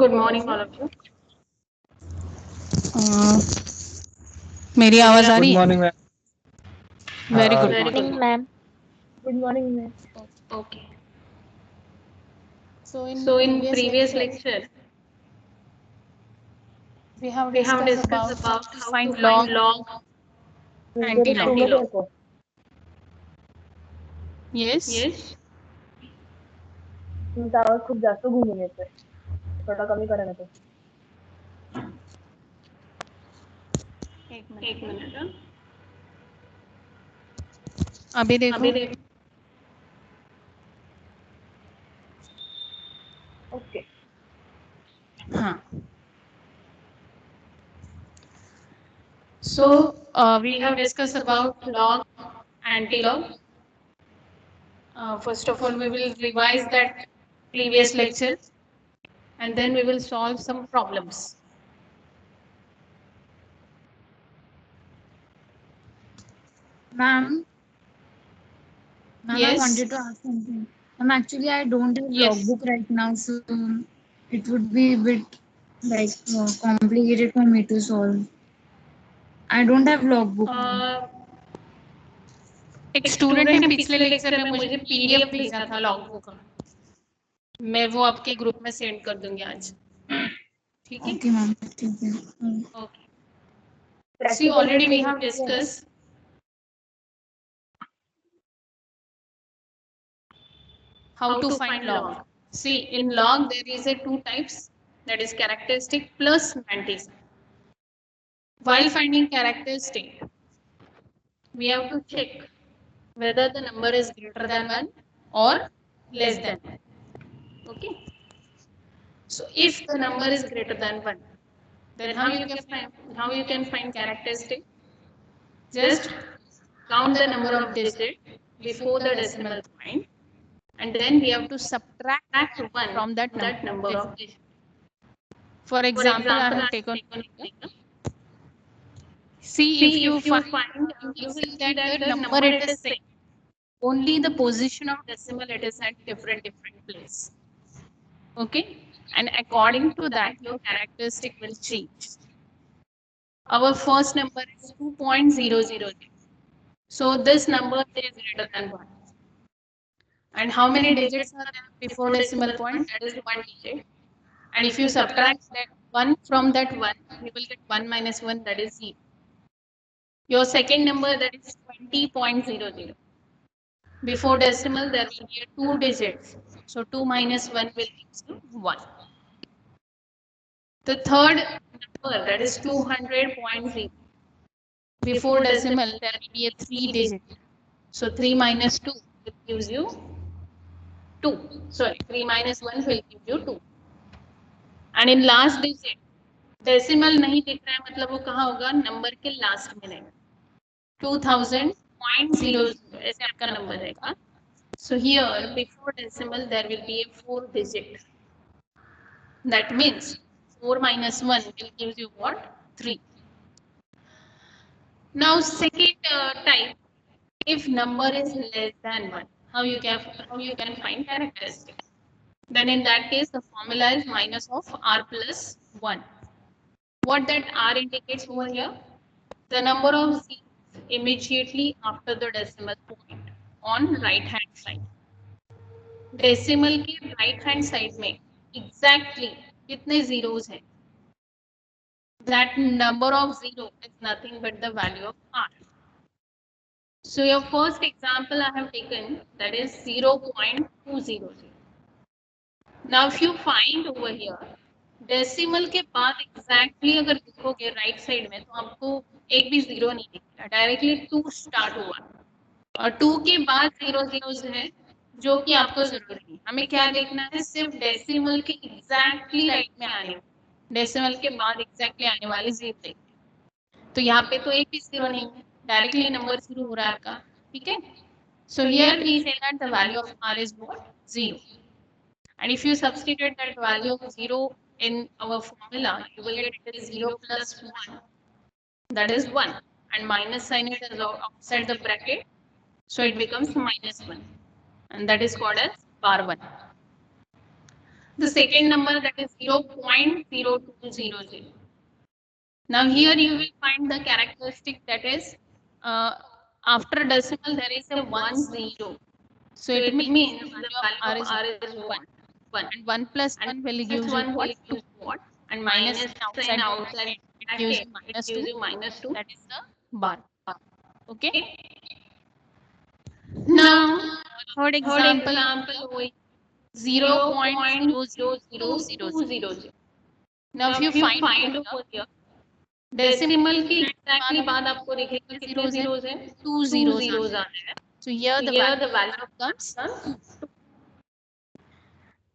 Good morning, all of you. मेरी आवाज आ रही गुड है? Morning ma'am. Very good Very good. Morning ma'am. Good morning, ma'am. Okay. So in So in previous previous lecture lecture, we have we have discussed discussed about how about to how find to log find log There is anti-log. too much anti-log. echo. yes Yes. तुमचा आवाज खूप जास्त घुमून येतोय. थोडा कमी करा ना तो. एक मिनट हाँ. अभी देखो अभी देखो. Okay. हाँ so we have discussed about log anti-log. First of all we will revise that previous lecture and then we will solve some problems. Ma'am, I Yes. wanted to ask something. Actually, I don't have Yes. logbook right now, so it would be a bit like complicated for me to solve. I don't have logbook. एक student ने पिछले lecture में मुझे PDF भेजा था logbook का, मैं वो आपके ग्रुप में सेंड कर दूंगी आज. ठीक है? Okay, ma'am. ठीक है. Okay. See, already we have discussed how to find log. See, in log there is a two types, that is characteristic plus mantis. While finding characteristic, we have to check whether the number is greater than 1 or less than 1. Okay. So if the number is greater than 1, then how you can find characteristic? Just count the number of digits before the decimal point, and then we have to subtract 1 from that number of digits. For example, I have taken. See, if you find, you will see that the number it is same. Only the position of decimal it is at different place. Okay, and according to that, your characteristic will change. Our first number is 2.000. So this number is greater than 1. And how many digits are there before decimal point? That is 1 digit. And if you subtract that 1 from that 1, you will get 1 minus 1, that is 0. Your second number, that is 20.00. Before decimal, there will be 2 digits. So 2 minus 1 will give you 1. The third number, that is 200.0. Before decimal, there will be a 3 digit. So 3 minus 2 will gives you 2. Sorry, 3 minus 1 will give you 2. And in last digit, decimal नहीं दिख रहा है, मतलब वो कहाँ होगा? Number के last में रहेगा. 2000.00 ऐसे आपका नंबर रहेगा. So here before decimal there will be a 4 digit. That means 4 minus 1 will give you what? 3. Now second type, if number is less than 1, how you can find characteristic? Then in that case the formula is minus of r plus 1. What that r indicates over here? The number of zeros immediately after the decimal point on right hand side. Decimal के right hand side में exactly कितने zeros हैं? That number of zero is nothing but the value of r. So your first example I have taken, that is 0.200. Now if you find over here decimal के बाद exactly अगर देखोगे right side में तो आपको एक भी zero नहीं दिखेगा, directly 2 start हुआ और 2 के बाद 0 zeros है जो कि आपको जरूरी नहीं. हमें क्या देखना है? सिर्फ डेसिमल के एग्जैक्टली राइट में आने, डेसिमल के बाद एग्जैक्टली आने वाले जीरो देखते. तो यहाँ पे तो एक भी जीरो नहीं है, डायरेक्टली नंबर शुरू हो रहा है आपका. ठीक है. So here we say that the value of r is what? 0. And if you substitute that value of 0 in our formula, you will get it is 0 plus 1, that is 1, and minus sign it as outside the bracket, so it becomes minus 1, and that is called as bar 1. the second number, that is 0.0200. Now here you will find the characteristic, that is after decimal there is a 10. So it means the value of R is 1. And 1 plus 1 will give you what? 2. And minus outside it gives you minus 2. That is the bar. Okay. Now third example, 0.000200. Now if you find over here, decimal की exactly बाद आपको दिखेगा कितने zeros हैं? 2 zeros are there. So here the value becomes 2.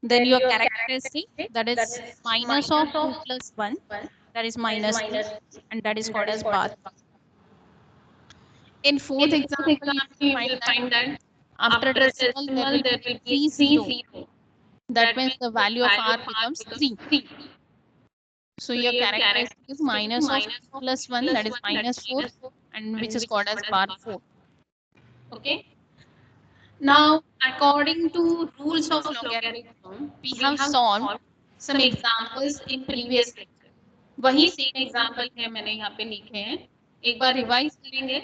Then your characteristic, that is minus of 2 plus 1, that is minus 2, and that is called as bar. In fourth example, you will find that after decimal there will be 3 0. That means the value of R becomes 3. So your characteristic is minus of 2 plus 1, that is minus 4, and which is called as bar 4. Okay. Now, according to rules of logarithm, we have solved some examples in previous lecture. वही same example है मैंने यहाँ पे लिखे हैं. एक बार revise करेंगे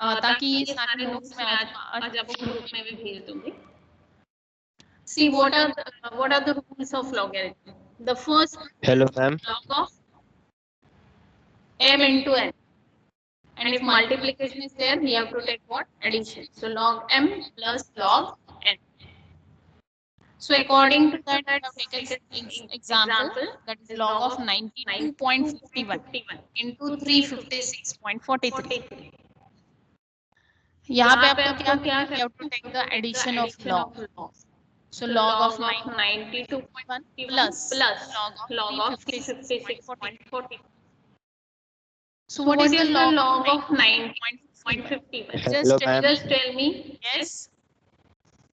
ताकि ये सारे नोट्स मैं आज आपको ग्रुप में भी भेज दूंगी. See what are the rules of logarithm? The first, Hello, ma'am. log of m into n. And if multiplication is there, we have to take what? Addition. So log m plus log n. So according to that, I have taken example, that is log of 92.51 into 356.43. यहाँ पे आपको क्या किया? You have to take the addition of log. So log of 92.1 plus log of 356.43. So what is the log of 9.51? Hello, ma'am. Just tell me. Yes.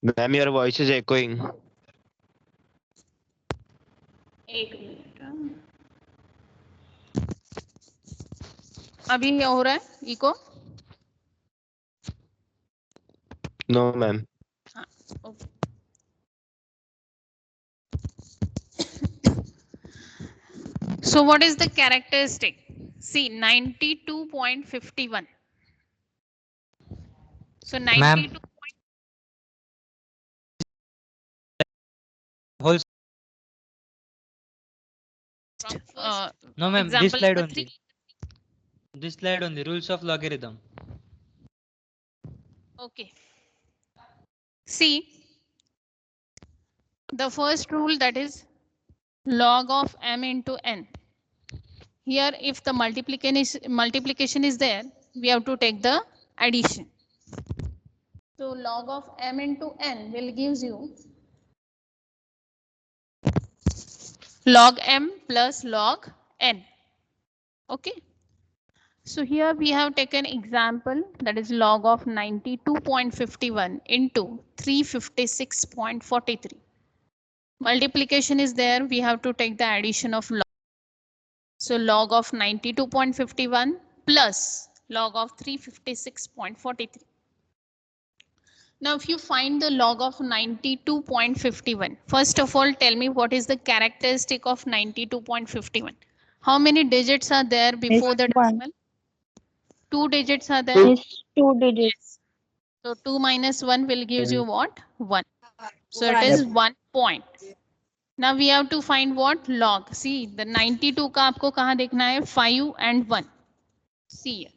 Ma'am, your voice is echoing. एक minute. अभी क्या हो रहा है? Eco? No, ma'am. हाँ. Okay. So what is the characteristic? See, 92.51. So 92. Whole no, ma'am. This example slide number only. 3. This slide only. Rules of logarithm. Okay. See, the first rule, that is log of m into n. Here, if the multiplication is there, we have to take the addition. So log of m into n will gives you log m plus log n. Okay. So here we have taken example, that is log of 92.51 into 356.43. Multiplication is there, we have to take the addition of log. So log of 92.51 plus log of 356.43. Now if you find the log of 92.51, first of all tell me what is the characteristic of 92.51. How many digits are there before the decimal? 2 digits are there. It's 2 digits. So 2 minus 1 will give you what? 1. So it is 1 point. Now we have to find what? Log. See, the 92 का आपको कहाँ देखना है? 5 and 1. See here.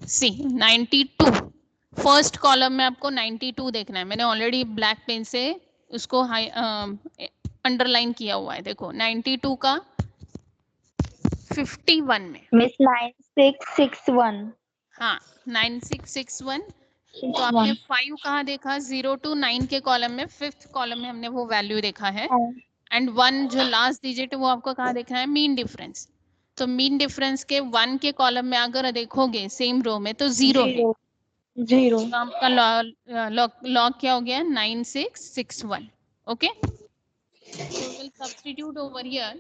See, 92. First column में आपको 92 देखना है. मैंने ऑलरेडी ब्लैक पेन से उसको अंडरलाइन किया हुआ है. देखो 92 का 51 में. Miss 9661. हाँ, 9661. तो आपने 5 कहाँ देखा? 0 to 9 के कॉलम में, 5th कॉलम में हमने वो वैल्यू देखा है. एंड 1 जो लास्ट डिजिट है वो आपको कहाँ देखना है? Mean difference. तो मीन डिफरेंस के 1 के कॉलम में अगर देखोगे सेम रो में तो 0 है. 0. तो आपका लॉग क्या हो गया? 9661. Okay. So we'll substitute over here.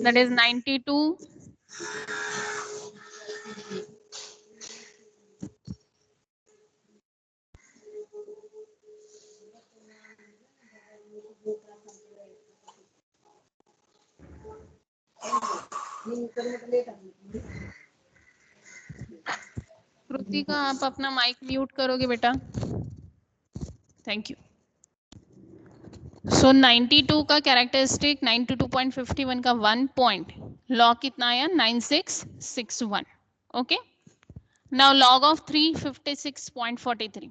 That is 92 / Kritika आप अपना माइक म्यूट करोगे बेटा? Thank you. सो 92 का कैरेक्टरिस्टिक 92.51 का 1 पॉइंट, लॉग कितना आया 9661. Okay, now log of 356.43.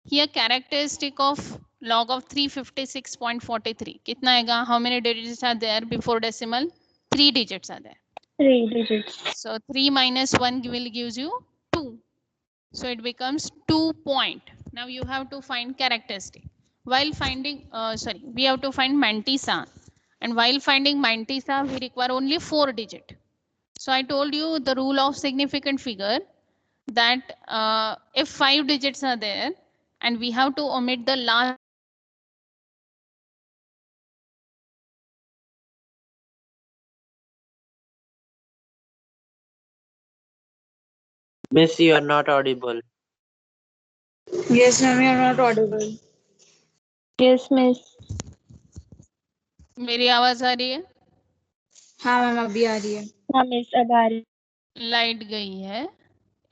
Here characteristic of log of 356.43 कितना आएगा? How many digits are there before decimal? 3 digits are there. 3 digits. So 3 minus 1 will gives you 2. So it becomes 2 point. Now you have to find characteristic. While finding, we have to find mantissa. And while finding mantissa, we require only 4 digit. So I told you the rule of significant figure that if 5 digits are there and we have to omit the last. Miss, you are not audible. Yes, ma'am, you are not audible. Yes, miss. मेरी आवाज आ रही है? हाँ ma'am अभी आ रही है. हाँ miss अब आ रही. लाइट गई है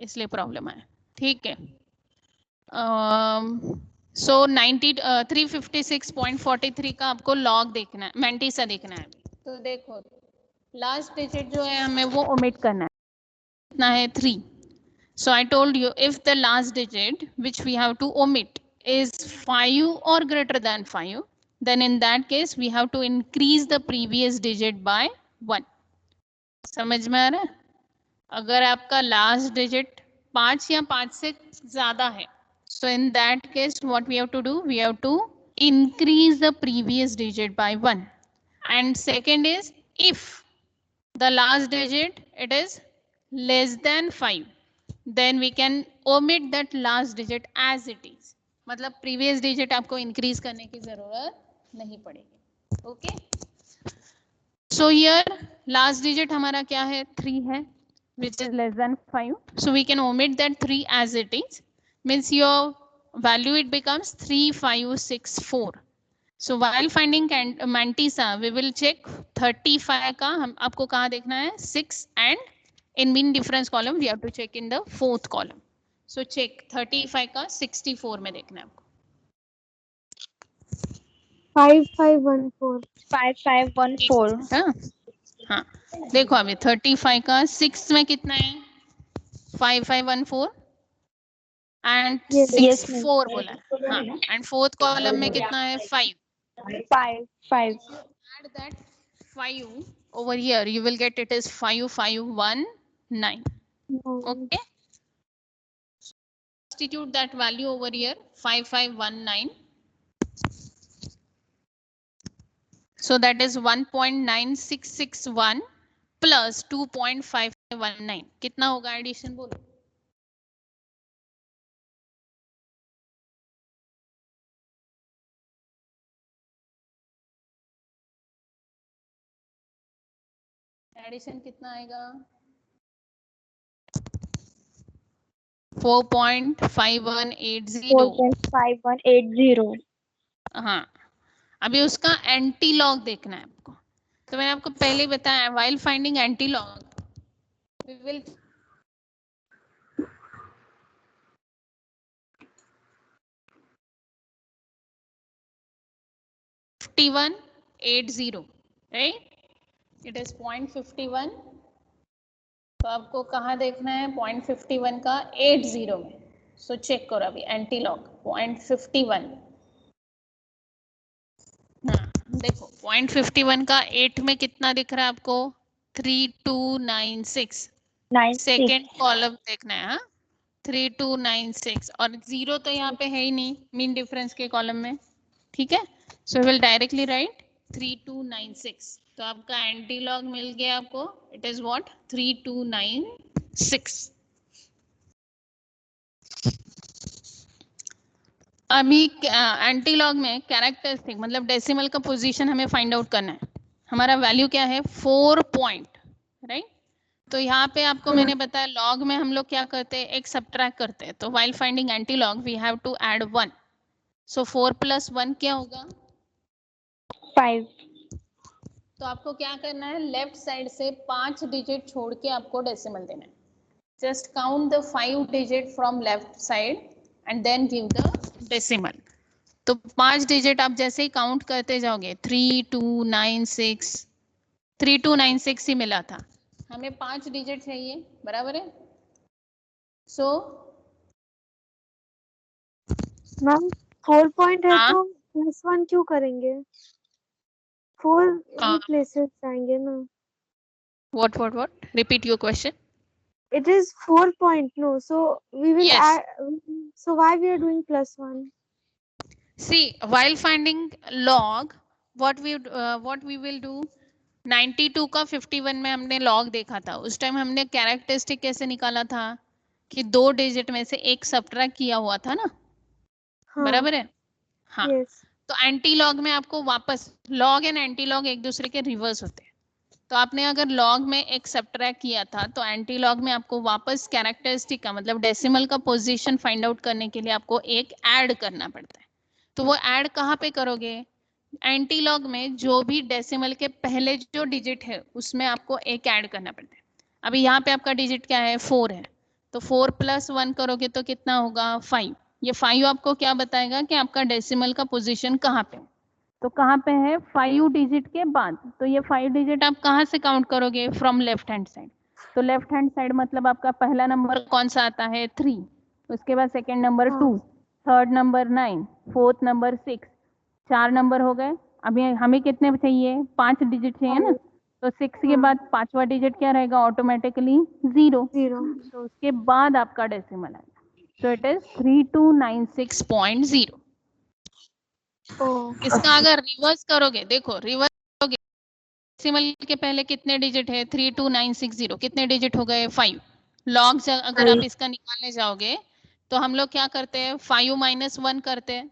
इसलिए प्रॉब्लम है. ठीक है. सो 356.43 का आपको लॉग देखना है, मैंटिसा देखना है. तो देखो लास्ट डिजिट जो है हमें वो ओमिट करना है. कितना है? 3. So I told you if the last digit which we have to omit is 5 or greater than 5, then in that case we have to increase the previous digit by 1. समझ में आ रहा है? अगर आपका लास्ट डिजिट 5 या 5 से ज्यादा है, so in that case what we have to do, we have to increase the previous digit by 1. And second is if the last digit it is less than 5, then we can omit that last digit as it is. मतलब previous digit आपको increase करने की जरूरत नहीं पड़ेगी. Okay? So here last digit हमारा क्या है? 3 है, which is less than 5. So we can omit that 3 as it is. Means your value it becomes 3564. So while finding mantissa, we will check 35 का हम आपको कहाँ देखना है? 6 and in mean difference column we have to check in the 4th column. So check 35 का 64 में देखना है आपको. 5514. हाँ देखो अभी 35 का 6 में कितना है? 5514 and Yes, 64 बोला है. हाँ, and 4th column में कितना है? 5. 5. Add that 5 over here, you will get it is 5519. Okay, substitute that value over here 5519. So that is 1.9661 plus 2.519. कितना होगा एडिशन बोलो? एडिशन कितना आएगा? 4.5180. 4.5180. हाँ, अभी उसका एंटी लॉग देखना है आपको. तो मैंने आपको पहले ही बताया, while finding anti log we will 5180, right? It is 0.51. तो आपको कहाँ देखना है? 0.51 का 80 में. सो चेक करो अभी एंटी लॉग 0.51. हाँ देखो 0.51 का 8 में कितना दिख रहा है आपको? 3296. सेकेंड कॉलम देखना है. हाँ 3296 और 0 तो यहाँ पे है ही नहीं मीन डिफरेंस के कॉलम में. ठीक है, सो विल डायरेक्टली राइट 3296. तो आपका एंटी लॉग मिल गया आपको. It is what? 3296. अभी एंटी लॉग में कैरेक्टरिस्टिक मतलब डेसिमल का पोजीशन हमें फाइंड आउट करना है. हमारा वैल्यू क्या है? 4 पॉइंट, राइट? तो यहाँ पे आपको मैंने बताया लॉग में हम लोग क्या करते हैं? एक सबट्रैक्ट करते हैं. तो while finding antilog we have to add 1. So 4 + 1 क्या होगा? 5. तो आपको क्या करना है, लेफ्ट साइड से 5 डिजिट छोड़ के आपको डेसिमल देना है. Just count the 5 digit from left side and then give the decimal. तो 5 डिजिट आप जैसे ही काउंट करते जाओगे, 3296 ही मिला था, हमें 5 डिजिट चाहिए, बराबर है. सो मैम 4 पॉइंट है हाँ. तो +1 क्यों करेंगे? 4 हाँ. प्लेसेस जाएंगे ना. What? Repeat your question. It is 4 point, no, so we will Yes. add, so why we are doing +1? See, while finding log, what we will do, 92 का 51 में हमने log देखा था, उस टाइम हमने कैरेक्टरिस्टिक कैसे निकाला था कि 2 डिजिट में से एक सब्ट्रैक्ट किया हुआ था ना. हाँ. बराबर है. हाँ. Yes. तो एंटी लॉग में आपको वापस, लॉग एंड एंटी लॉग एक दूसरे के रिवर्स होते हैं. तो आपने अगर लॉग में एक सब्ट्रैक्ट किया था तो एंटी लॉग में आपको वापस कैरेक्टरिस्टिक का मतलब डेसिमल का पोजीशन फाइंड आउट करने के लिए आपको एक ऐड करना पड़ता है. तो वो ऐड कहाँ पे करोगे, एंटी लॉग में जो भी डेसिमल के पहले जो डिजिट है उसमें आपको एक ऐड करना पड़ता है. अभी यहाँ पे आपका डिजिट क्या है, 4 है, तो 4 + 1 करोगे तो कितना होगा, 5. ये 5 आपको क्या बताएगा कि आपका डेसिमल का पोजीशन कहाँ पे, तो कहाँ पे है, 5 डिजिट के बाद. तो ये 5 डिजिट आप कहाँ से काउंट करोगे, फ्रॉम लेफ्ट हैंड साइड. तो लेफ्ट हैंड साइड मतलब आपका पहला नंबर कौन सा आता है, 3, उसके बाद second number 2, third number 9, fourth number 6, 4 number हो गए. अभी हमें कितने चाहिए, 5 डिजिट चाहिए ना, तो 6 के बाद 5वां डिजिट क्या रहेगा, ऑटोमेटिकली 0. तो उसके बाद आपका डेसिमल आएगा. So it is 3296.0. इसका अगर रिवर्स करोगे, देखो रिवर्स करोगे, डेसिमल के पहले कितने डिजिट है, 32960, कितने डिजिट हो गए, 5. लॉग अगर आप इसका निकालने जाओगे तो हम लोग क्या करते हैं, 5 - 1 करते हैं.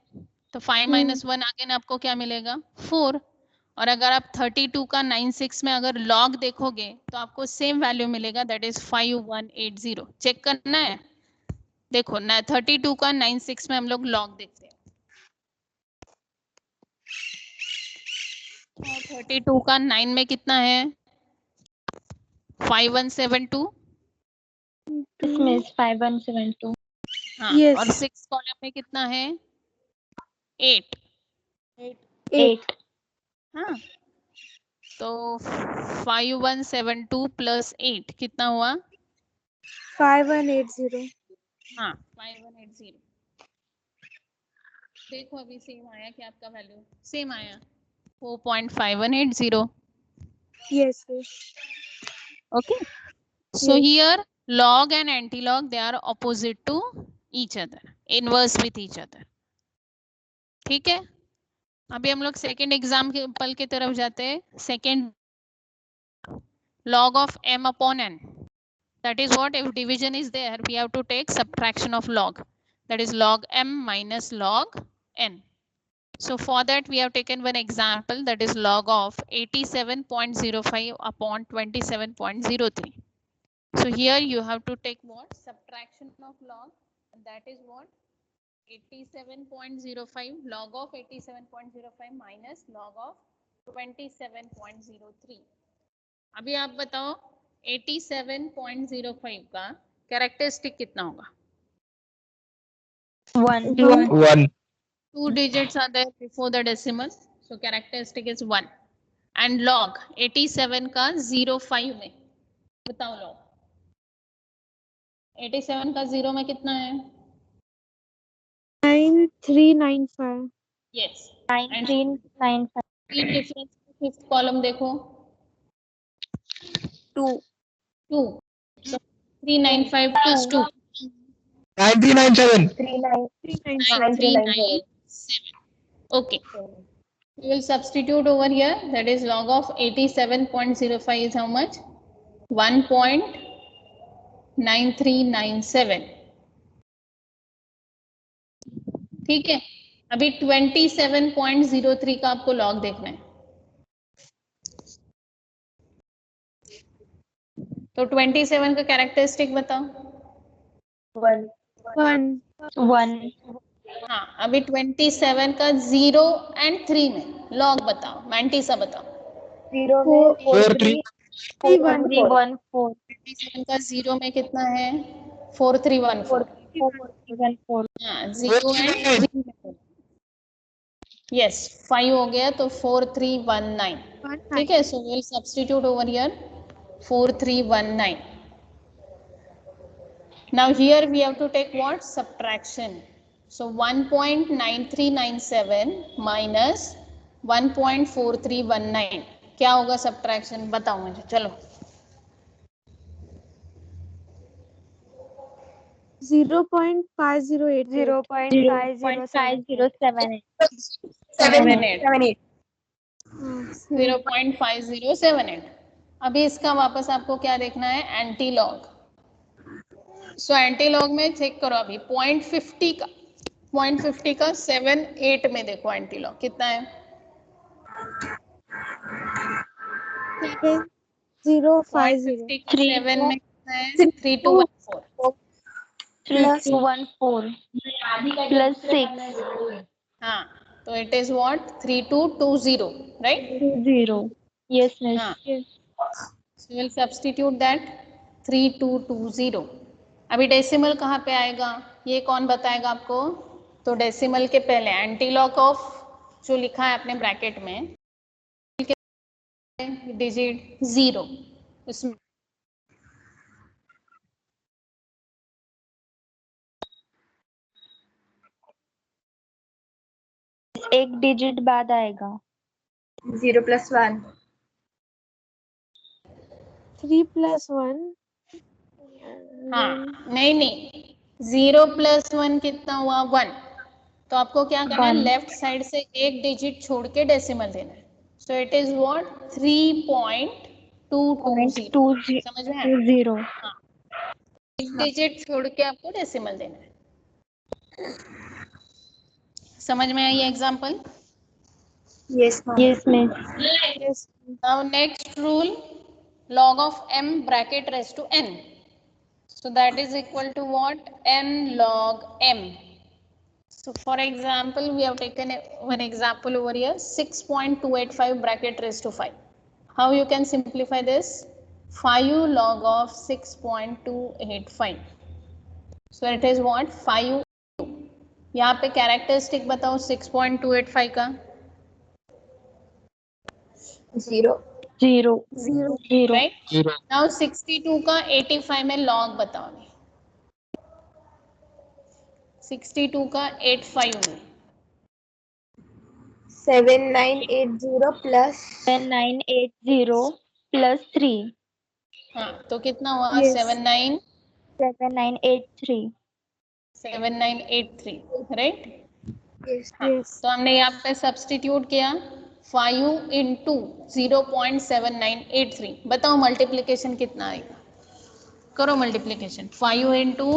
तो 5 - 1 आगे ना आपको क्या मिलेगा, 4. और अगर आप 32 का 96 में अगर लॉग देखोगे तो आपको सेम वैल्यू मिलेगा, दैट इज 5180. चेक करना है. देखो ना, 32 का 96 में हम लोग लॉग देखते हैं. 32 का 9 में कितना है, 5172. इसमें 5172. हाँ. Yes. और 6 कॉलम में कितना है, 8. 8. हाँ. तो 5172 + 8 कितना हुआ, 5180. हाँ 5180. देखो अभी सेम आया कि आपका वैल्यू सेम आया, 4.5180. Yes. Okay. So Yes. here log and anti-log, they are opposite to each other, inverse with each other. ठीक है. अभी हम लोग सेकेंड एग्जाम्पल की तरफ जाते हैं. Second, log of m upon n. That is what, if division is there, we have to take subtraction of log. That is log m minus log n. So for that we have taken one example, that is log of 87.05 upon 27.03. So here you have to take what, subtraction of log, and that is what, 87.05, log of 87.05 minus log of 27.03. अभी आप बताओ 87.05 का characteristic कितना होगा, 1. 2 digits are there before the decimal, so characteristic is 1. And log 87 का 05 में बताओ, log 87 का 0 में कितना है, 9395. yes. 9395. डिफरेंस, फिफ्थ कॉलम देखो, 2. 2. So 395 plus 2, 9397. 9397. Okay. We will substitute over here, that is log of 87.05 is how much, 1.9397. ठीक है. अभी 27.03 का आपको लॉग देखना है. तो 27 का कैरेक्टरिस्टिक बताओ. 1. 1. हाँ. अभी 27 का 0 and 3 में लॉग बताओ, मैंटीसा बताओ. 0 में 4 3 4314 37 का 0 में कितना है? 4314. 4314 हाँ, 0 एंड 3. यस, 5 हो गया तो 4319. ठीक है, so will substitute over here 4319. Now here we have to take what? Subtraction. So 1.9397 minus 1.4319. क्या होगा subtraction? बताओ मुझे, चलो. 0.5088. 0.5078 78. 0.5078. अभी इसका वापस आपको क्या देखना है? Anti log. So anti log में चेक करो अभी 0.50 का 7/8 में देखो एंटी लॉग कितना है? 7050. 0.50 का 7 में कितना है? 3214. 3214 plus 6 हाँ, तो it is what? 3220, right? 20. Yes, miss. हाँ, so we'll substitute that 3220. अभी डेसिमल कहाँ पे आएगा? ये कौन बताएगा आपको? तो डेसिमल के पहले एंटी लॉग ऑफ जो लिखा है अपने ब्रैकेट में डिजिट 0, उसमें एक डिजिट बाद आएगा. 0 + 1. 3 + 1. हाँ, नहीं 0 + 1 कितना हुआ? 1. तो आपको क्या करना है? 1. लेफ्ट साइड से एक डिजिट छोड़ के डेसिमल देना है. सो इट इज व्हाट? 3.220. 20. समझ में आया? 20. हाँ, एक डिजिट छोड़ के आपको डेसिमल देना है. समझ में आई ये example? Yes, ma'am. Yes, miss. Now next rule, log of m bracket raised to n. So that is equal to what? n log m. So for example, we have taken one example over here, 6.285 bracket raised to 5. How you can simplify this? 5 log of 6.285. So it is what? 5. यहाँ पे characteristic बताओ 6.285 का. 0. 0. Right. Now 62 का 85 में log बताओ. 62 का 85 में 7980 plus 7980 plus 3. हाँ, तो कितना हुआ? Yes. 7983. 7983, राइट? yes. हाँ, तो हमने यहाँ पे सब्स्टिट्यूट किया 5 into 0.7983. बताओ मल्टीप्लिकेशन कितना आएगा? करो multiplication. 5 into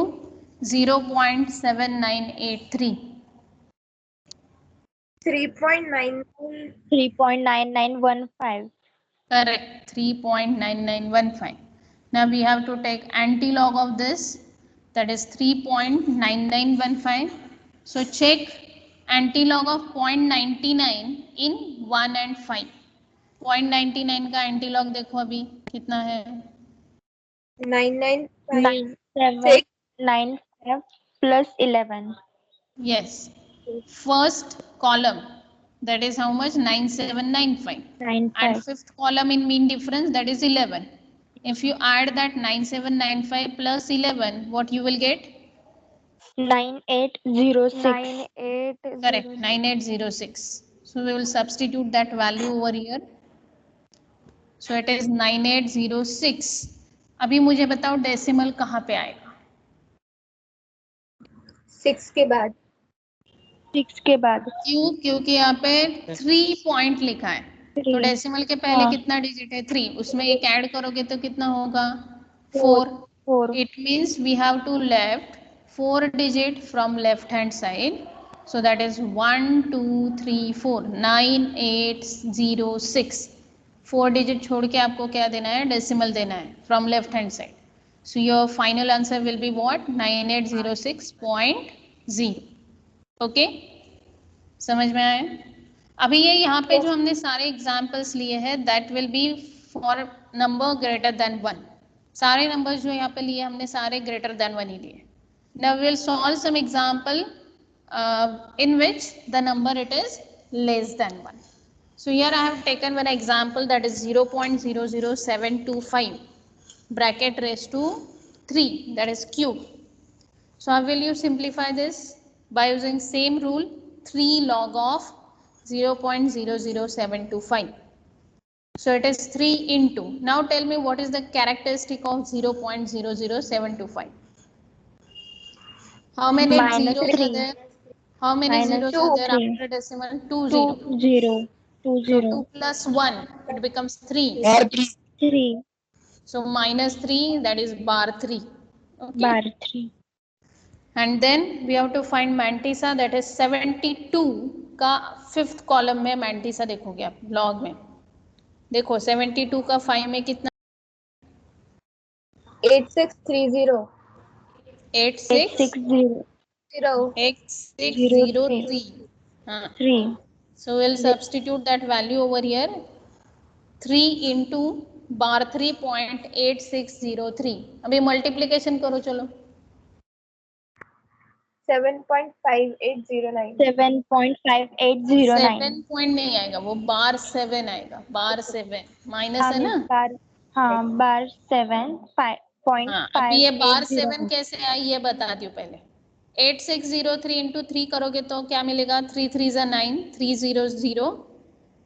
0.7983. 3.9. 3.9915. Correct, 3.9915. Now we have to take anti-log of this, that is 3.9915. So check anti-log of 0.99 in 1 and 5. 0.99 का anti-log देखो अभी कितना है? 995. 9795 plus 11. Yes, first column, that is how much? 9795. 95. And fifth column in mean difference, that is 11. If you add that 9795 plus 11, what you will get? 9806. Correct, 9806. So we will substitute that value over here. So it is 9806. अभी मुझे बताओ decimal कहाँ पे आएगा? 6 के बाद. 6 के बाद. क्यों? क्योंकि यहाँ पे 3 पॉइंट लिखा है. तो डेसिमल के पहले कितना डिजिट है? 3. उसमें एक ऐड करोगे तो कितना होगा? 4. 4. It means we have to left 4 digit from left hand side. So that is 1 2 3 4 9806. 4 digit छोड़ के आपको क्या देना है? डेसिमल देना है from left hand side. So your final answer will be what? 9806.0. Okay? समझ में आया? अभी ये यहाँ पे जो हमने सारे एग्जाम्पल्स लिए हैं that will be for number greater than 1. सारे नंबर्स जो यहाँ पे लिए हमने सारे ग्रेटर देन 1 ही लिए. Now we will solve some example in which the number it is less than 1. So here I have taken one example that is 0.00725 bracket raised to 3, that is cube. So how will you simplify this? By using same rule, 3 log of 0.00725. So it is 3 into. Now tell me what is the characteristic of 0.00725? How many Minus zeros are 3. there? How many Minus zeros are there 3. after decimal? 2 2 0. 0. 2 So 0. 2 plus 1, it becomes 3. 3. So minus 3, that is bar 3. Okay. Bar 3. And then we have to find mantissa, that is 72 का fifth column में mantissa देखोगे आप log में. देखो 72 का 5 में कितना? 8630 86 0. 8603. हाँ. 3. So we'll substitute that value over here. 3 into bar 3.8603. अभी मल्टीप्लीकेशन करो चलो. 7.5809 7.5809. 7 पॉइंट नहीं आएगा, वो बार 7 आएगा. बार 7 माइनस है ना. हाँ बार 7 5.5809. हाँ, अब ये बार 7 कैसे आई ये बताती हूँ पहले. 8603 इंटू 3 करोगे तो क्या मिलेगा? 3 3 ज़ा 9, 3 0 0,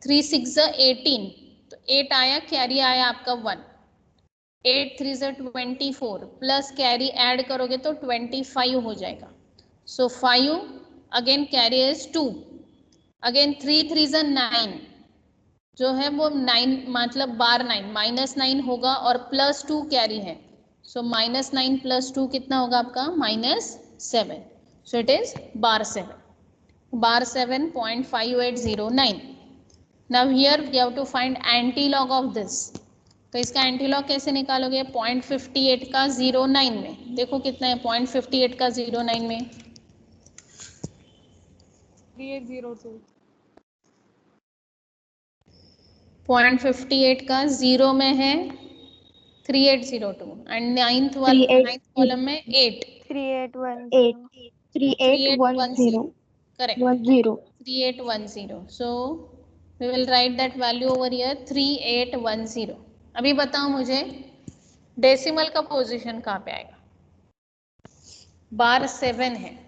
3 6 ज़ा 18, तो 8 आया, कैरी आया आपका 1. 8 3 ज़ा 24 प्लस कैरी ऐड करोगे तो 25 हो जाएगा. सो 5 अगेन कैरी इज 2. अगेन 3 3 ज़ा 9 जो है वो 9 मतलब बार 9 माइनस 9 होगा और प्लस 2 कैरी है. सो माइनस 9 प्लस 2 कितना होगा आपका? -7. So it is bar 7. Bar 7.5809. Now here we have to find antilog of this. तो इसका एंटी लॉग कैसे निकालोगे? 0.58 का 09 में. देखो कितना है 0.58 का 09 में? 3802. 0.58 का 0 में है 3802 एंड नाइन्थ कॉलम में 8. 3810. 3810. Correct. 10. 3810. So we will write that value over here 3810. अभी बताओ मुझे डेसिमल का पोजीशन कहाँ पे आएगा? बार 7 है,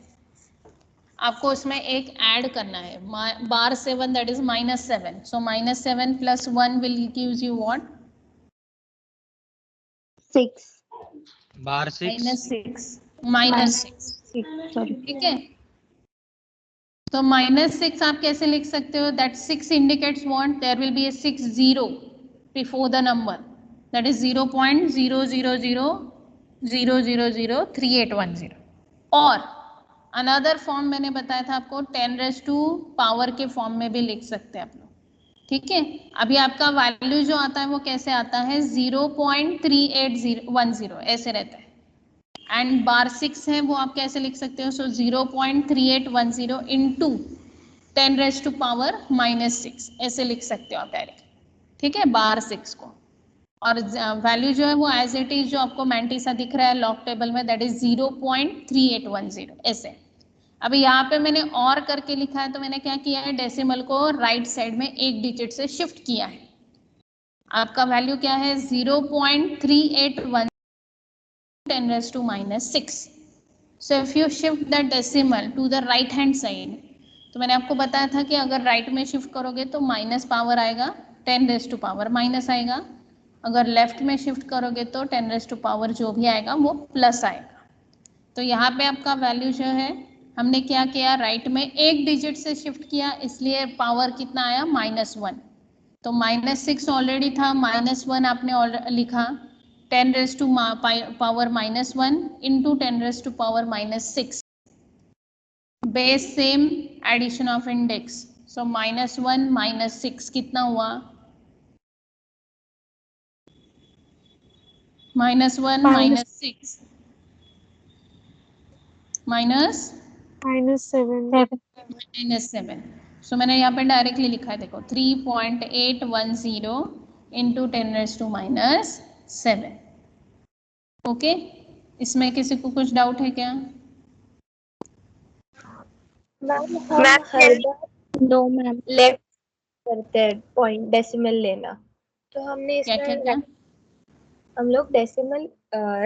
आपको उसमें एक ऐड करना है. बार 7 that is -7. So -7 plus 1 will gives you what? 6. Bar 6. -6. Sorry. ठीक है. तो -6 आप कैसे लिख सकते हो? That 6 indicates what? There will be a 6 0 before the number. That is 0.000003810. और अनदर फॉर्म मैंने बताया था आपको 10⁻⁴ के फॉर्म में भी लिख सकते हैं आप लोग. ठीक है. अभी आपका वैल्यू जो आता है वो कैसे आता है? 0.3810 ऐसे रहता है. एंड बार 6 है वो आप कैसे लिख सकते हो? सो 0.3810 इंटू 10⁻⁻6 ऐसे लिख सकते हो आप डायरेक्ट. ठीक है, बार 6 को. और वैल्यू जो है वो एज इट इज जो आपको मैंटिसा दिख रहा है लॉग टेबल में दैट इज 0.3810 ऐसे. अभी यहाँ पे मैंने और करके लिखा है तो मैंने क्या किया है? डेसिमल को राइट साइड में एक डिजिट से शिफ्ट किया है. आपका वैल्यू क्या है? 0.3810 10⁻⁻6. So if you shift the decimal to the right hand side, तो मैंने आपको बताया था कि अगर राइट में शिफ्ट करोगे तो माइनस पावर आएगा, 10⁻⁻ आएगा. अगर लेफ्ट में शिफ्ट करोगे तो 10⁻⁻ जो भी आएगा वो प्लस आएगा. तो यहाँ पे आपका वैल्यू जो है हमने क्या किया? राइट में एक डिजिट से शिफ्ट किया, इसलिए पावर कितना आया? -1. तो -6 ऑलरेडी था, -1 आपने लिखा. 10⁻⁻1 into 10⁻⁻6. Base same, addition of index. So -1 -6 कितना हुआ? -1 -6 -7. -7. सो मैंने यहाँ पे डायरेक्टली लिखा है, देखो 3.810 इंटू 10⁻⁻⁷। ओके, इसमें किसी को कुछ डाउट है क्या? मैम हम हर बार नो मैम। लेफ्ट करते हैं पॉइंट डेसिमल लेना, तो हमने क्या क्या इसमें क्या? हम लोग डेसिमल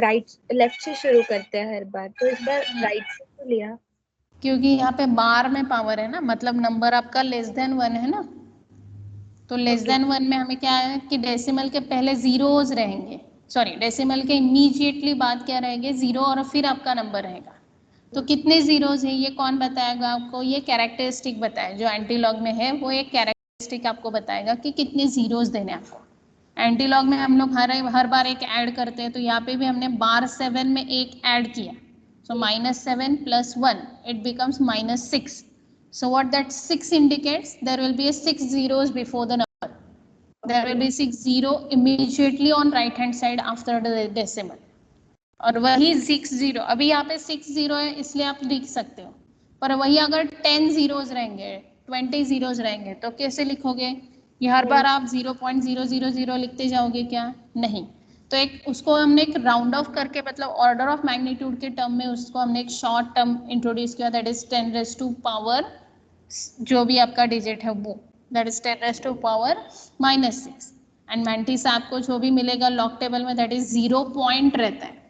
राइट लेफ्ट से शुरू करते हैं हर बार, तो इस बार राइट से क्यों लिया? क्योंकि यहाँ पे बार में पावर है ना, मतलब नंबर आपका लेस देन 1 है ना, तो लेस देन 1 में हमें क्या है कि डेसिमल के पहले जीरोज रहेंगे, सॉरी डेसिमल के इमीडिएटली बाद क्या रहेंगे, जीरो, और फिर आपका नंबर रहेगा। तो कितने जीरोज है ये कौन बताएगा आपको? ये कैरेक्टरिस्टिक बताए, जो एंटीलॉग में है वो एक कैरेक्टरिस्टिक आपको बताएगा कि कितने जीरोज देने आपको। एंटीलॉग में हम लोग हर बार एक ऐड करते हैं, तो यहाँ पे भी हमने बार 7 में एक ऐड किया, so -7 + 1 it becomes -6. So what that 6 indicates? There will be a 6 zeros before the number. There will be 6 zero immediately on right hand side after the decimal. और वही 60, अभी यहाँ पे 60 है इसलिए आप लिख सकते हो, पर वही अगर 10 zeros रहेंगे, 20 zeros रहेंगे, तो कैसे लिखोगे? ये हर बार आप 0.000 लिखते जाओगे क्या? नहीं। तो एक उसको हमने एक राउंड ऑफ करके, मतलब ऑर्डर ऑफ मैग्नीट्यूड के टर्म में उसको हमने एक शॉर्ट टर्म इंट्रोड्यूस किया, दैट इज 10⁻⁻, जो भी आपका डिजिट है वो, दैट इज 10⁻⁻⁻6। एंड मैंटिस आपको जो भी मिलेगा लॉग टेबल में, दैट इज 0 पॉइंट रहता है,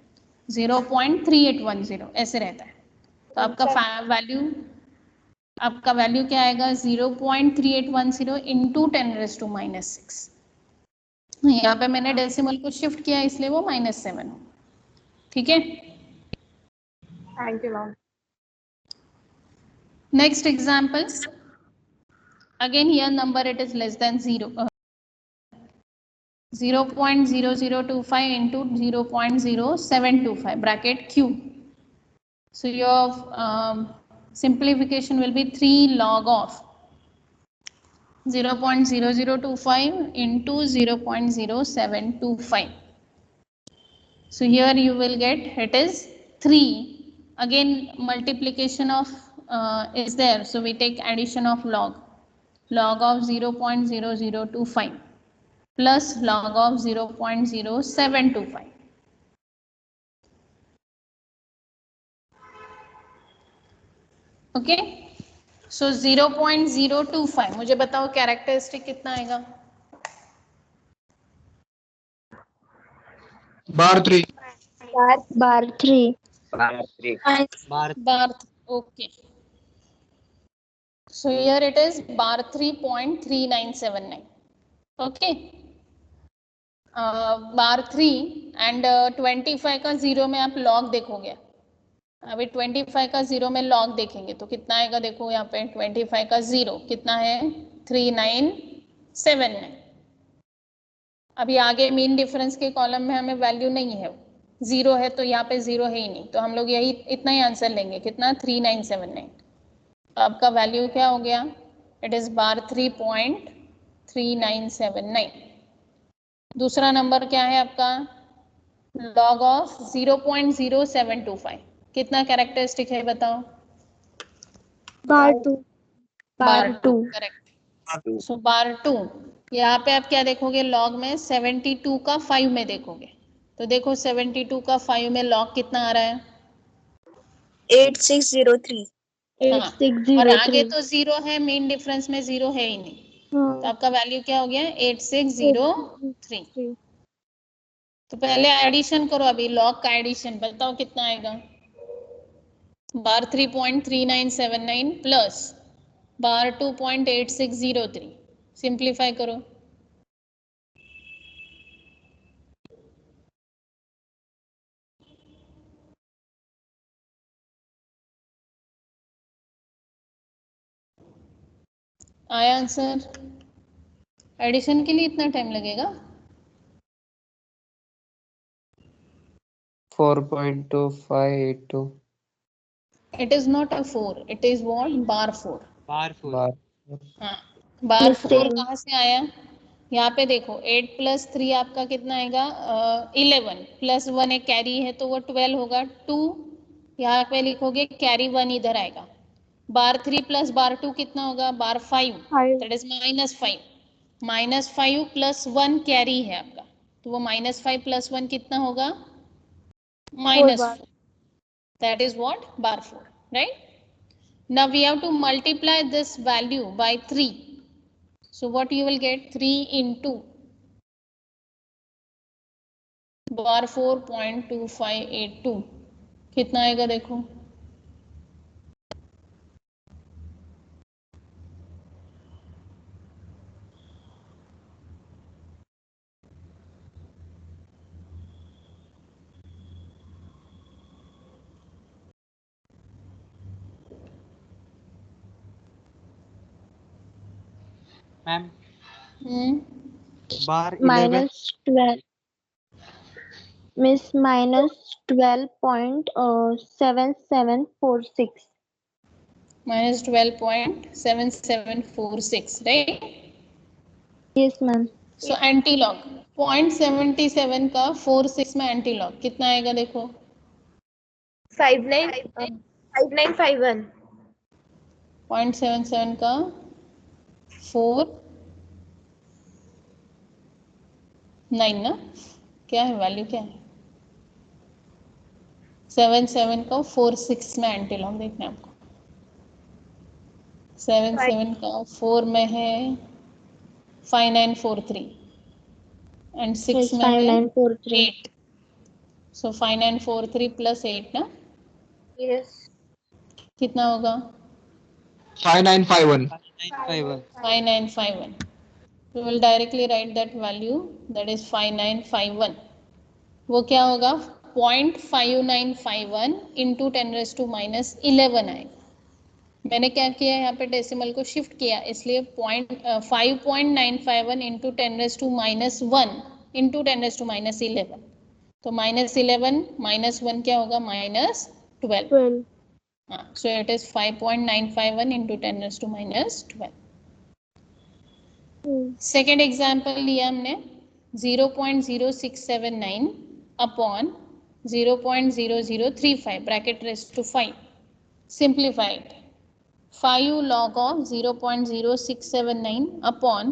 0.3810 ऐसे रहता है। तो आपका वैल्यू क्या आएगा? 0.3810 इंटू 10⁻⁻6। यहाँ पे मैंने डेसिमल को शिफ्ट किया इसलिए वो -7 हो। ठीक है, thank you ma'am. Next example, again here number it is less than 0, 0.0025 into 0.0725 bracket q. So your simplification will be 3 log of 0.0025 into 0.0725. So here you will get it is 3. Again multiplication of is there, so we take addition of log of 0.0025 plus log of 0.0725. Okay, so 0.025, मुझे बताओ characteristic कितना आएगा? Bar 3 bar 3। Bar okay, so here it is bar 3.3979. Okay, bar 3 and 25 का 0 में आप log देखोगे, अभी 25 का 0 में लॉग देखेंगे तो कितना आएगा? देखो यहाँ पे 25 का 0 कितना है? 3979। अभी आगे मीन डिफरेंस के कॉलम में हमें वैल्यू नहीं है, 0 है, तो यहाँ पे 0 है ही नहीं, तो हम लोग यही इतना ही आंसर लेंगे, कितना? 3979। तो आपका वैल्यू क्या हो गया? It is bar 3.3979। दूसरा नंबर क्या है आपका? लॉग ऑफ 0.0725, कितना कैरेक्टरिस्टिक है बताओ? बार 2। बार 2, करेक्ट। सो बार 2, यहाँ पे आप क्या देखोगे? लॉग में 72 का 5 में देखोगे, तो देखो 72 का 5 में लॉग कितना आ रहा है? 8603। हाँ, और 8603। आगे तो 0 है, मीन डिफरेंस में 0 है ही नहीं, तो आपका वैल्यू क्या हो गया? 8603। तो पहले एडिशन करो, अभी लॉग का एडिशन बताओ कितना आएगा? बार 3.3979 प्लस बार 2.8603, सिंप्लीफाई करो। आया आंसर? एडिशन के लिए इतना टाइम लगेगा? 4.2582 it is not a 4, it is what? Bar 4। Bar 4 bar. हाँ, बार 4 Mistake. कहाँ से आया? यहाँ पे देखो 8 + 3 आपका कितना आएगा? 11 + 1 एक कैरी है तो वो 12 होगा। 2 यहाँ पे लिखोगे, कैरी 1 इधर आएगा, बार 3 प्लस बार 2 कितना होगा? बार 5, 5. That is -5. -5 प्लस 1 कैरी है आपका, तो वो -5 प्लस 1 कितना होगा? 4 bar. -4. That is what? Bar 4, right? Now we have to multiply this value by 3. So what you will get? 3 into bar 4.2582. कितना आएगा देखो? Ma'am hmm, bar 11 -12. Miss -12.7746. -12.7746, right? Yes, ma'am. So antilog 0.77 का 46 में antilog कितना आएगा देखो? 5951. 0.77 का 4.9 ना, क्या है वैल्यू, क्या है? 77 का 46 में एंटीलॉग देखना है आपको. 77 का 4 में है 5943 एंड 6 Yes, में है 5943. 8. सो 5943 प्लस 8 ना, Yes. कितना होगा? 5951. 951 5951. We will directly write that value, that is 5951. वो क्या होगा? 0.5951 इंटू 10⁻⁻11 आएगा. मैंने क्या किया यहाँ पे? डेसिमल को शिफ्ट किया, इसलिए 5.951 इंटू 10⁻⁻1 इंटू 10⁻⁻11. तो -11 -1 क्या होगा? -12. 12. So it is 5.951 into 10⁻⁻12. Second example लिया हमने 0.0679 upon 0.0035 bracket raised to 5. Simplified 5 log of 0.0679 upon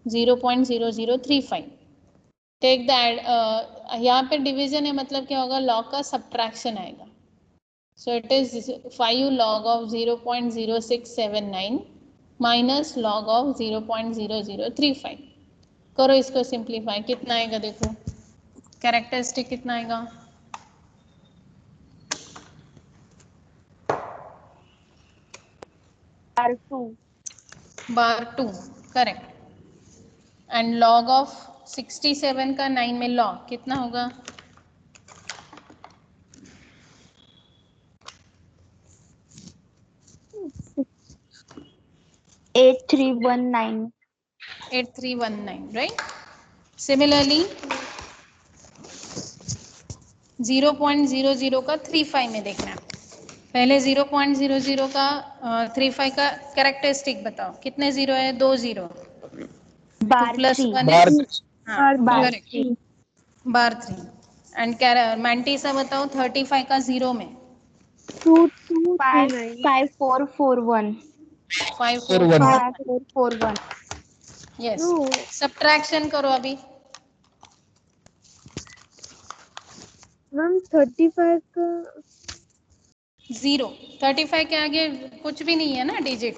0.0035. Take that, यहाँ पे डिवीजन है, मतलब क्या होगा? लॉग का सब्ट्रैक्शन आएगा. So it is 5 log of 0.0679 minus log of 0.0035. करो इसको सिंप्लीफाई, कितना आएगा देखो? कैरेक्टरिस्टिक कितना आएगा? Bar 2. Bar 2, correct. And log of 67 का 9 में लॉग कितना होगा? 8319. 8319, right? Similarly 0.00 का 35 में देखना है. पहले 0.00 का 35 का कैरेक्टरिस्टिक बताओ. कितने जीरो है? 2 जीरो. Bar plus 3. 1 Bar है. 6. हाँ, Bar correct. 3. Bar 3. And mantissa बताओ 35 का 0 में. 2239. 5441. 5441. 5441. यस. No. सब्ट्रैक्शन करो अभी. मैम 35 का 0. 35 के आगे कुछ भी नहीं है ना डिजिट.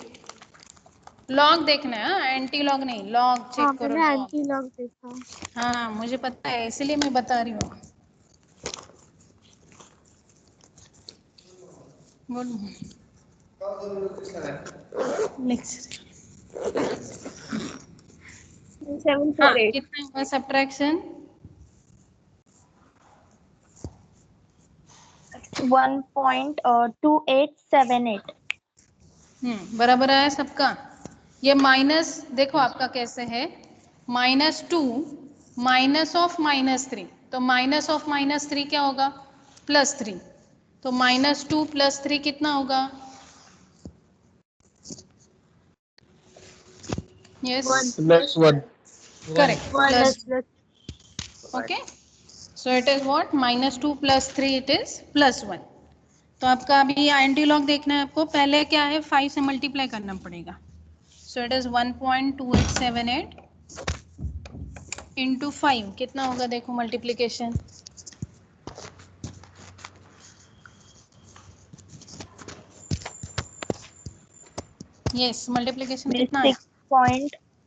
लॉग देखना है, एंटी लॉग नहीं. लॉग हाँ चेक करो. मैंने लॉग. एंटी लॉग देखा. हाँ मुझे पता है, इसलिए मैं बता रही हूँ. गुड. नेक्स्ट. हाँ, 748. कितना हुआ सब्ट्रैक्शन? 1.2878. बराबर आया सबका. ये माइनस देखो आपका कैसे है. -2 माइनस ऑफ -3, तो माइनस ऑफ -3 क्या होगा? +3. तो -2 + 3 कितना होगा? Yes, Plus 1. Correct. Plus. Okay, so it is what? -2 + 3, it is +1. तो आपका अभी एंटी लॉग देखना है आपको, पहले क्या है 5 से मल्टीप्लाई करना पड़ेगा। सो इट इज 1.2878 इंटू 5 कितना होगा देखो मल्टीप्लीकेशन। यस मल्टीप्लीकेशन कितना है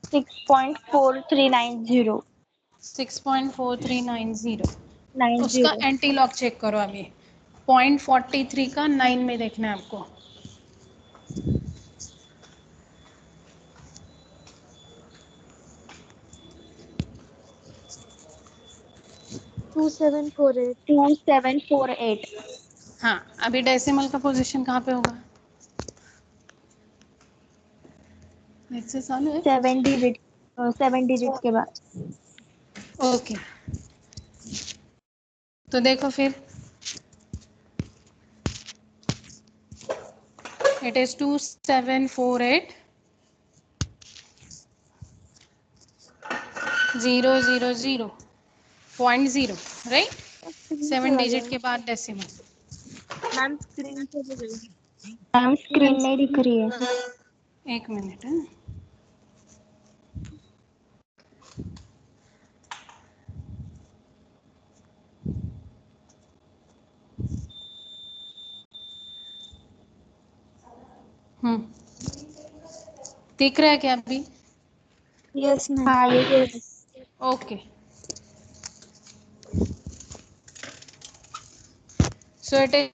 6.4390 6.4390। 90 उसका एंटी लॉग चेक करो अभी। 0.43 का 9 में देखना है आपको। टू 2748 2748 हाँ अभी डेसिमल का पोजीशन कहाँ पे होगा? इससे चालू है 7 डिजिट के बाद। ओके। तो देखो फिर इट इज 2748 000.0 राइट। 7 डिजिट के बाद डेसिमल। मैम स्क्रीन पे भी गई। मैम स्क्रीन नहीं दिख रही है। एक मिनट है। दिख रहा है क्या अभी? Yes ma'am. हाँ ये ओके। So it is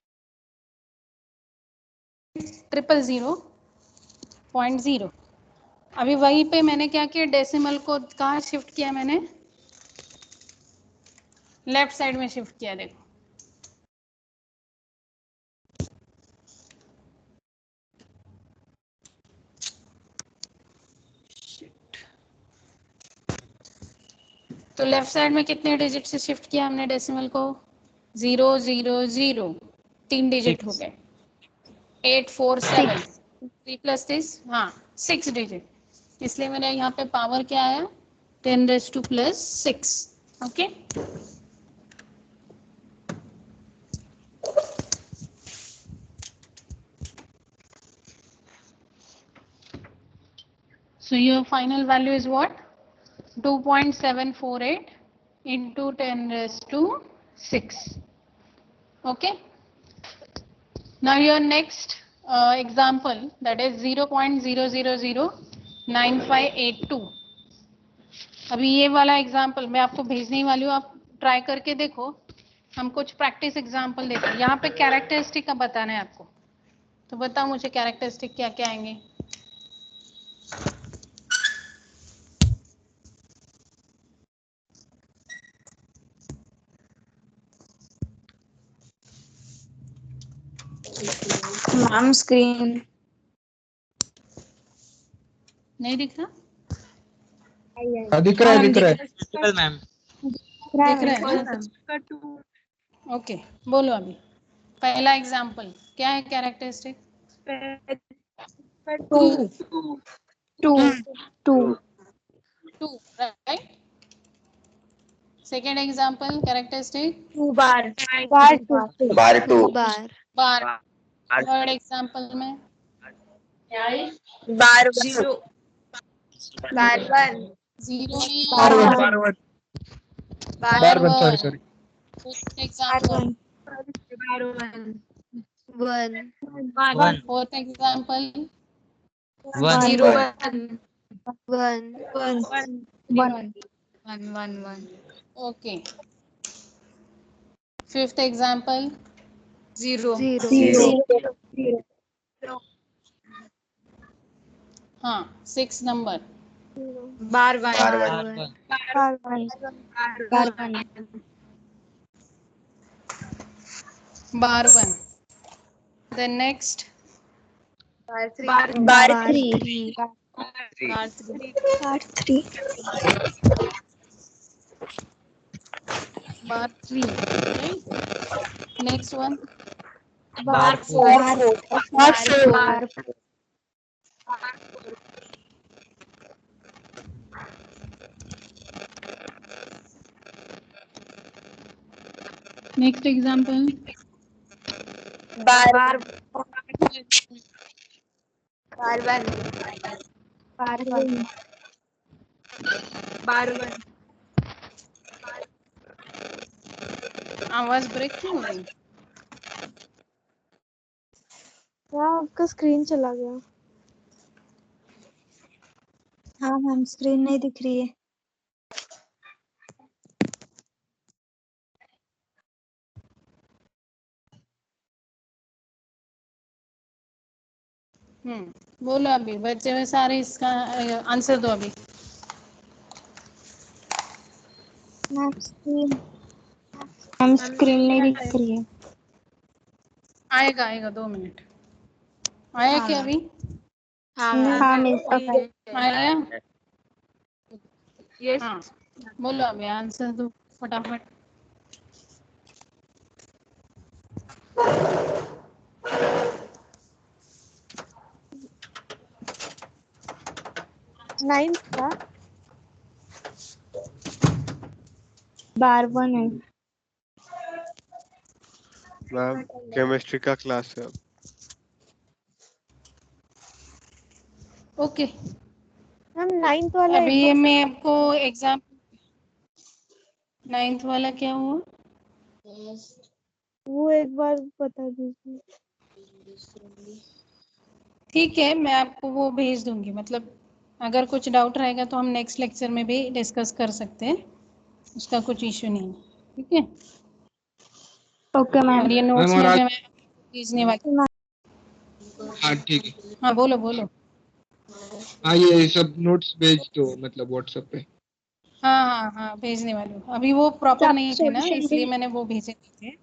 000.0। अभी वहीं पे मैंने क्या किया, डेसिमल को कहाँ शिफ्ट किया मैंने? लेफ्ट साइड में शिफ्ट किया देखो। तो लेफ्ट साइड में कितने डिजिट से शिफ्ट किया हमने डेसिमल को? 000 3 डिजिट हो गए। 847 3 प्लस दिस, हाँ 6 डिजिट, इसलिए मेरा यहाँ पे पावर क्या आया 10⁻²+6। Okay. So your final value is what? 2.748 into 10⁻²6. Okay. Now your next example, that is 0.0009582. अभी ये वाला एग्जाम्पल मैं आपको भेजने वाली हूँ, आप ट्राई करके देखो। हम कुछ प्रैक्टिस एग्जाम्पल देते हैं। यहाँ पे कैरेक्टरिस्टिक का बताना है आपको, तो बताओ मुझे कैरेक्टरिस्टिक क्या क्या आएंगे। मैम स्क्रीन नहीं दिख रहा? दिख रहा है, दिख रहा है। मैम दिख रहा है ना? ओके बोलो अभी। पहला एग्जाम्पल क्या है characteristic? 2 2 right. Second example characteristic 2 बार बार 2 बार। थर्ड एग्जाम्पल में बार 0 बार 1 जीरो नहीं बार वन, आया। Bar one, sorry. Fourth example 1 fourth example 0 1 1 okay. Fifth example 0 0 हाँ 6 number bar 1 bar 1। Then next bar 3 bar 3 right. Next one bar 4 next example bar bar bar one bar one bar one आवाज break क्यों हो रही? हाँ आपका screen चला गया। हाँ मैम स्क्रीन नहीं दिख रही है। बोलो अभी बच्चे में सारे इसका आंसर दो अभी। मैम स्क्रीन नहीं दिख रही है। आएगा आएगा 2 मिनट। आया क्या अभी? हाँ मिस आया? हाँ बोलो अभी आंसर दो फटाफट। नाइन्थ का बार वन है। मैम केमिस्ट्री का क्लास है अब। ओके मैम नाइन्थ वाला अभी एक ये बार मैं आपको एग्जाम 9th वाला क्या हुआ? वो एक बार बता दीजिए। ठीक है मैं आपको वो भेज दूंगी, मतलब अगर कुछ डाउट रहेगा तो हम नेक्स्ट लेक्चर में भी डिस्कस कर सकते हैं, उसका कुछ इश्यू नहीं है। ठीक है ओके मैम। और ये नोट्स मैम, और में आज भी मैं भेजने वाली। हाँ ठीक है। हाँ बोलो बोलो। हाँ ये सब नोट्स भेज दो मतलब व्हाट्सएप पे। हाँ हाँ हाँ भेजने वाली हूँ। अभी वो प्रॉपर सब नहीं थे ना solution इसलिए भी- मैंने वो भेजे नहीं थे।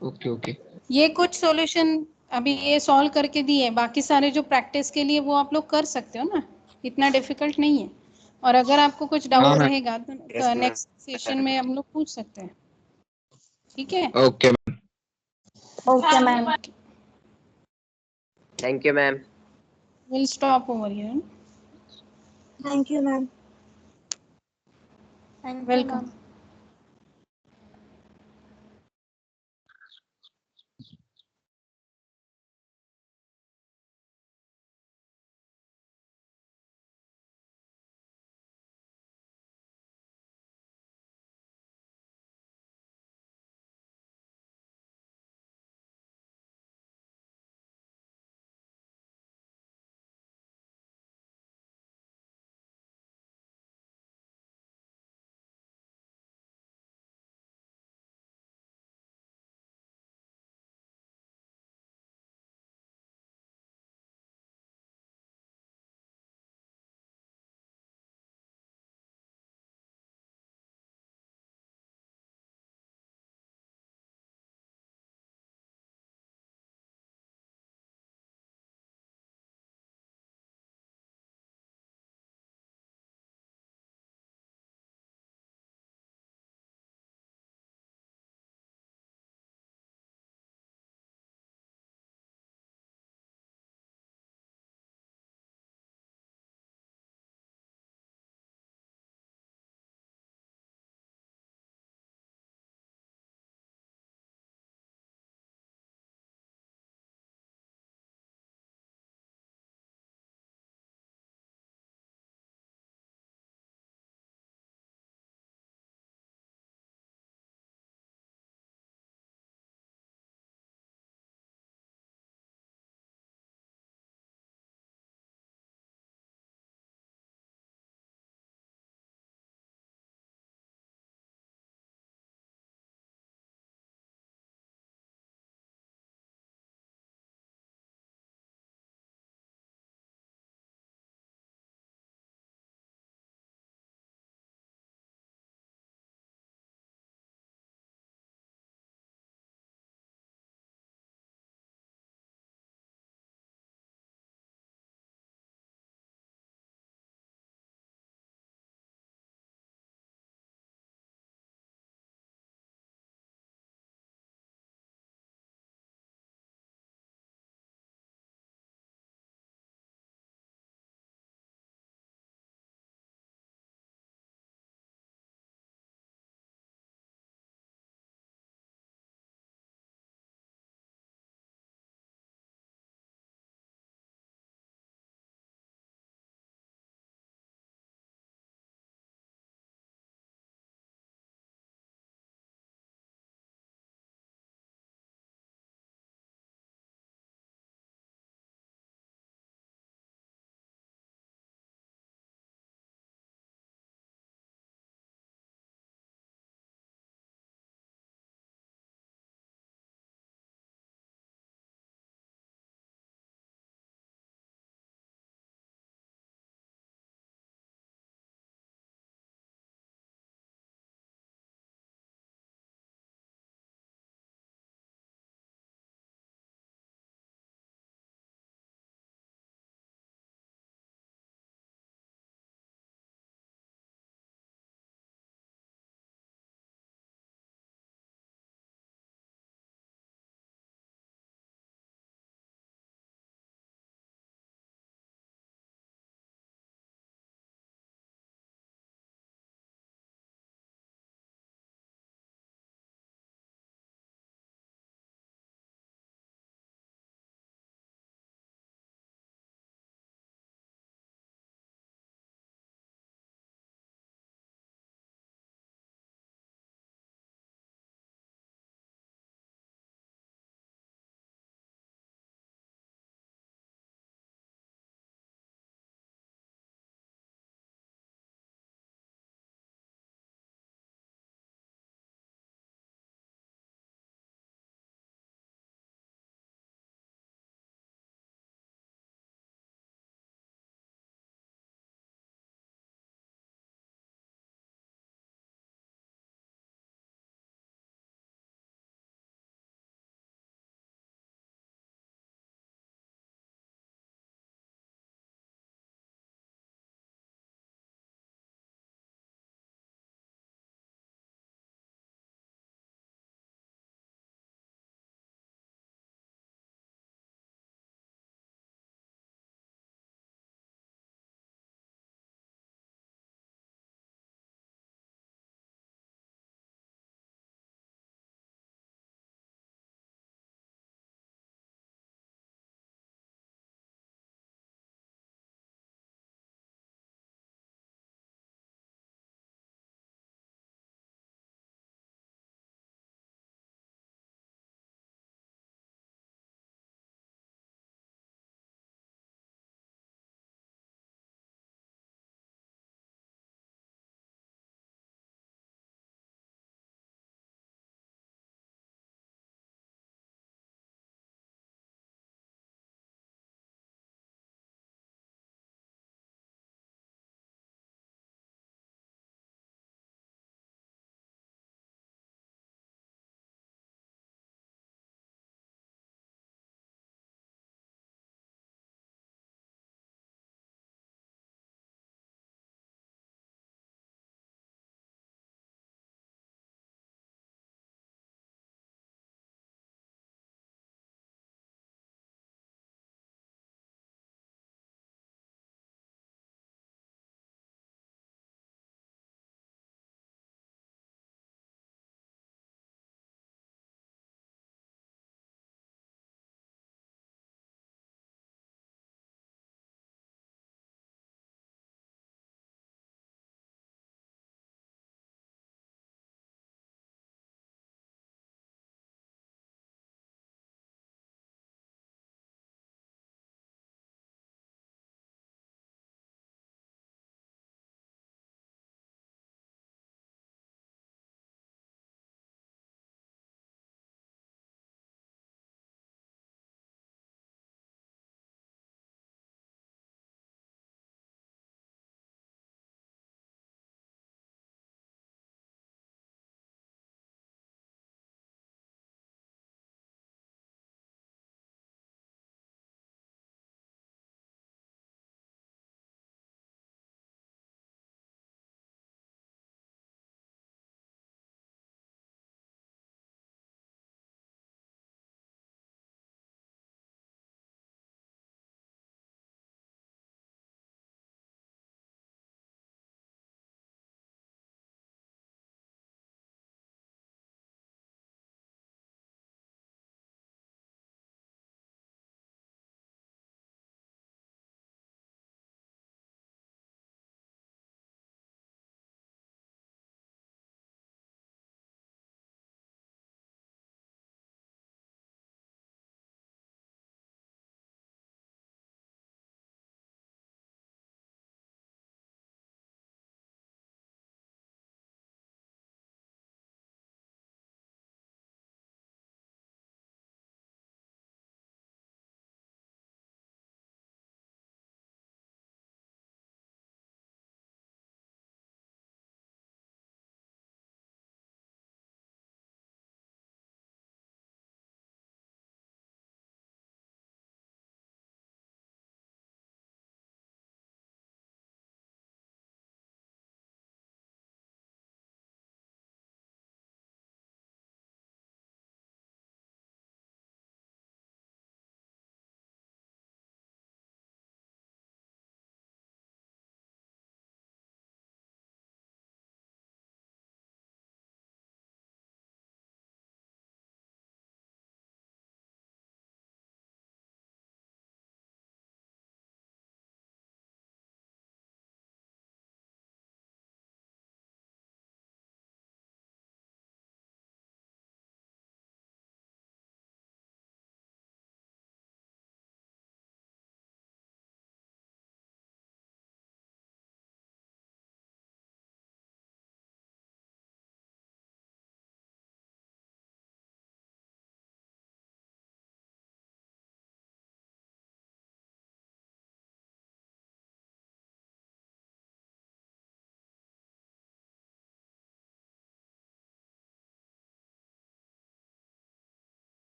Okay okay. ये कुछ सॉल्यूशन अभी ये सॉल्व करके दिए, बाकी सारे जो प्रैक्टिस के लिए वो आप लोग कर सकते हो ना, इतना डिफिकल्ट नहीं है। और अगर आपको कुछ हाँ डाउट मैम। रहेगा तो नेक्स्ट सेशन में हम लोग पूछ सकते हैं। ठीक है okay ma'am. Okay ma'am. Thank you, ma'am. Will stop over here. Thank you ma'am. Welcome.